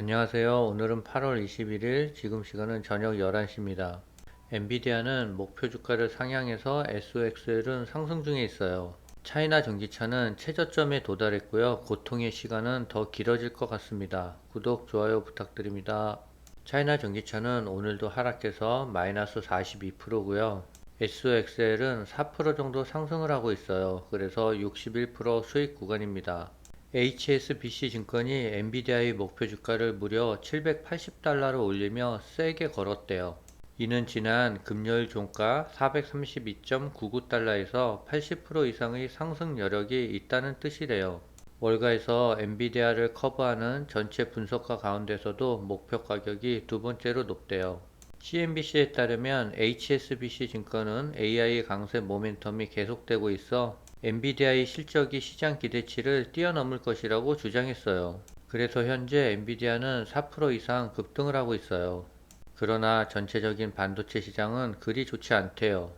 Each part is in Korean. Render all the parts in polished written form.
안녕하세요. 오늘은 8월 21일, 지금 시간은 저녁 11시입니다. 엔비디아는 목표 주가를 상향해서 SOXL은 상승 중에 있어요. 차이나 전기차는 최저점에 도달했고요. 고통의 시간은 더 길어질 것 같습니다. 구독, 좋아요 부탁드립니다. 차이나 전기차는 오늘도 하락해서 마이너스 42%고요. SOXL은 4% 정도 상승을 하고 있어요. 그래서 61% 수익 구간입니다. HSBC 증권이 엔비디아의 목표 주가를 무려 780달러로 올리며 세게 걸었대요. 이는 지난 금요일 종가 432.99달러에서 80% 이상의 상승 여력이 있다는 뜻이래요. 월가에서 엔비디아를 커버하는 전체 분석가 가운데서도 목표 가격이 두 번째로 높대요. CNBC에 따르면 HSBC 증권은 AI 강세 모멘텀이 계속되고 있어 엔비디아의 실적이 시장 기대치를 뛰어넘을 것이라고 주장했어요. 그래서 현재 엔비디아는 4% 이상 급등을 하고 있어요. 그러나 전체적인 반도체 시장은 그리 좋지 않대요.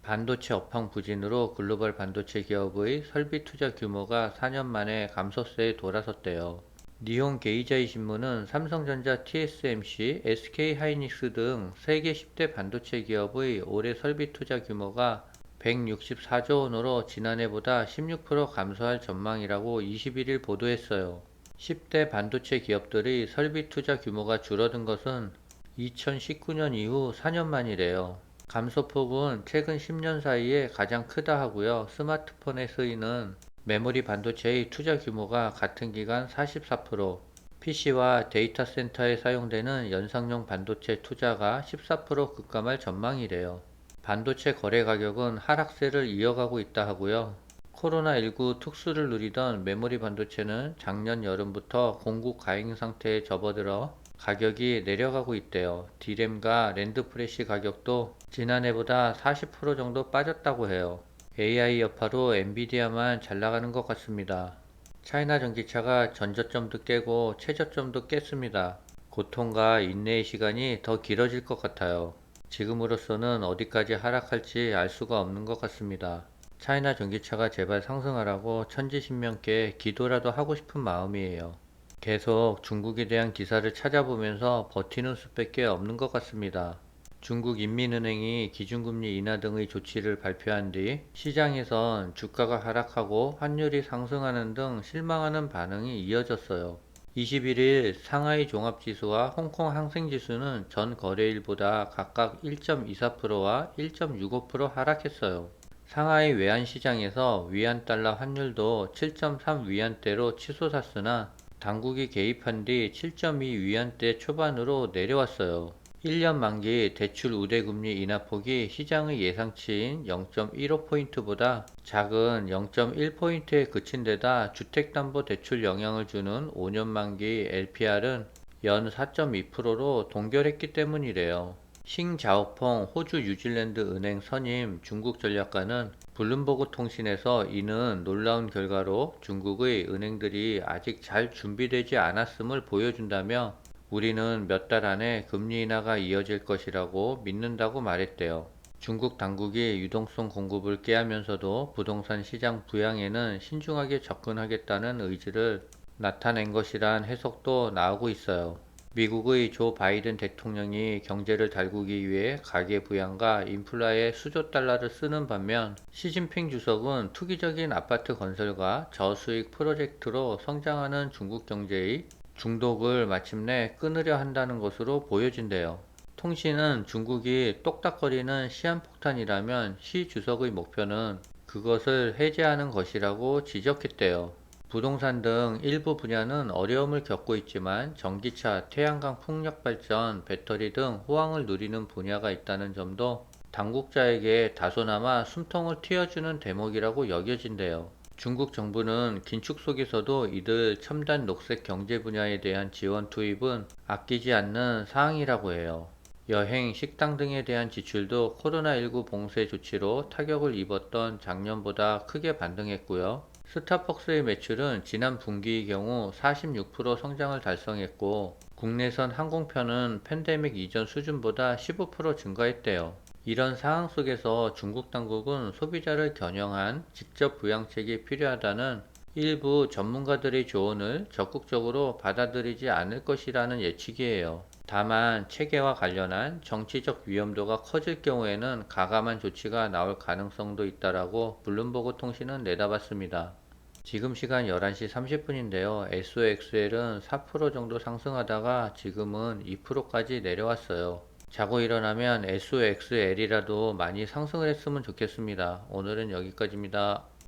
반도체 업황 부진으로 글로벌 반도체 기업의 설비 투자 규모가 4년 만에 감소세에 돌아섰대요. 니혼 게이자이 신문은 삼성전자, TSMC, SK하이닉스 등 세계 10대 반도체 기업의 올해 설비 투자 규모가 164조 원으로 지난해보다 16% 감소할 전망이라고 21일 보도했어요. 10대 반도체 기업들의 설비 투자 규모가 줄어든 것은 2019년 이후 4년 만이래요. 감소폭은 최근 10년 사이에 가장 크다 하고요. 스마트폰에 쓰이는 메모리 반도체의 투자 규모가 같은 기간 44%, PC와 데이터 센터에 사용되는 연상용 반도체 투자가 14% 급감할 전망이래요. 반도체 거래 가격은 하락세를 이어가고 있다 하고요. 코로나19 특수를 누리던 메모리 반도체는 작년 여름부터 공급 과잉 상태에 접어들어 가격이 내려가고 있대요. D램과 랜드 프레시 가격도 지난해보다 40% 정도 빠졌다고 해요. AI 여파로 엔비디아만 잘 나가는 것 같습니다. 차이나 전기차가 전저점도 깨고 최저점도 깼습니다. 고통과 인내의 시간이 더 길어질 것 같아요. 지금으로서는 어디까지 하락할지 알 수가 없는 것 같습니다. 차이나 전기차가 제발 상승하라고 천지신명께 기도라도 하고 싶은 마음이에요. 계속 중국에 대한 기사를 찾아보면서 버티는 수밖에 없는 것 같습니다. 중국 인민은행이 기준금리 인하 등의 조치를 발표한 뒤 시장에선 주가가 하락하고 환율이 상승하는 등 실망하는 반응이 이어졌어요. 21일 상하이 종합지수와 홍콩 항생지수는 전 거래일보다 각각 1.24%와 1.65% 하락했어요. 상하이 외환시장에서 위안달러 환율도 7.3 위안대로 치솟았으나 당국이 개입한 뒤 7.2 위안대 초반으로 내려왔어요. 1년 만기 대출 우대금리 인하폭이 시장의 예상치인 0.15포인트보다 작은 0.1포인트에 그친 데다 주택담보대출 영향을 주는 5년 만기 LPR은 연 4.2%로 동결했기 때문이래요. 싱자오펑 호주 뉴질랜드 은행 선임 중국 전략가는 블룸버그 통신에서 이는 놀라운 결과로 중국의 은행들이 아직 잘 준비되지 않았음을 보여준다며 우리는 몇 달 안에 금리 인하가 이어질 것이라고 믿는다고 말했대요. 중국 당국이 유동성 공급을 깨하면서도 부동산 시장 부양에는 신중하게 접근하겠다는 의지를 나타낸 것이란 해석도 나오고 있어요. 미국의 조 바이든 대통령이 경제를 달구기 위해 가계 부양과 인플라에 수조 달러를 쓰는 반면 시진핑 주석은 투기적인 아파트 건설과 저수익 프로젝트로 성장하는 중국 경제의 중독을 마침내 끊으려 한다는 것으로 보여진대요. 통신은 중국이 똑딱거리는 시한폭탄이라면 시 주석의 목표는 그것을 해제하는 것이라고 지적했대요. 부동산 등 일부 분야는 어려움을 겪고 있지만 전기차, 태양광 풍력 발전, 배터리 등 호황을 누리는 분야가 있다는 점도 당국자에게 다소나마 숨통을 트여주는 대목이라고 여겨진대요. 중국 정부는 긴축 속에서도 이들 첨단 녹색 경제 분야에 대한 지원 투입은 아끼지 않는 사항이라고 해요. 여행, 식당 등에 대한 지출도 코로나19 봉쇄 조치로 타격을 입었던 작년보다 크게 반등했고요. 스타벅스의 매출은 지난 분기의 경우 46% 성장을 달성했고 국내선 항공편은 팬데믹 이전 수준보다 15% 증가했대요. 이런 상황 속에서 중국 당국은 소비자를 겨냥한 직접 부양책이 필요하다는 일부 전문가들의 조언을 적극적으로 받아들이지 않을 것이라는 예측이에요. 다만 체계와 관련한 정치적 위험도가 커질 경우에는 가감한 조치가 나올 가능성도 있다라고 블룸버그 통신은 내다봤습니다. 지금 시간 11시 30분인데요. SOXL은 4% 정도 상승하다가 지금은 2%까지 내려왔어요. 자고 일어나면 SOXL이라도 많이 상승을 했으면 좋겠습니다. 오늘은 여기까지입니다.